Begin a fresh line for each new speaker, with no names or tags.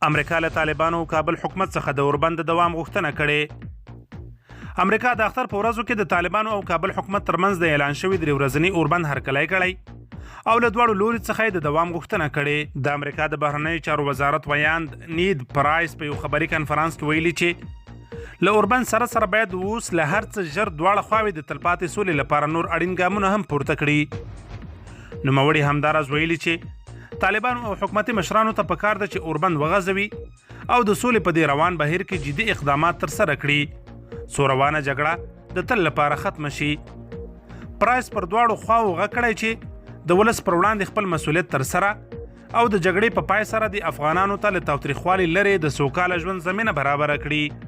امریکا له طالبانو او کابل حکومت څخه د اوربند د دوام غوښتنه کړې. امریکا د اختر په ورځو کې د طالبانو او کابل حکومت ترمنځ د اعلان شوي 3 ورځني اوربند هرکلی کړی او له دواړو لوري څخه د دوام غوښتنه کړې. د امریکا د بهرنیو چارو وزارت ویاند نید پرایس په یو خبري کنفرانس کې ویلي چې له اوربند سره باید اوس له هر څه ژر دواړه خواوې د تلپاتې سولې لپاره نور اړین ګامونه هم پورته کړي. نوموړي همداراز ویلي چې طالبانو او حکومتي مشرانو ته پکار ده چې اوربند وغځوي او د سولې په دې روان بهیر کې جدي اقدامات ترسره کړي څو روانه جګړه د تل لپاره ختمه شي. پرایس پر دواړو خواو غږ کړی چې د ولس پر وړاندې خپل مسؤلیت ترسره او د جګړې په پای سره د افغانانو ته له تاوتریخوالي لرې د سوکاله ژوند زمینه برابره کړي.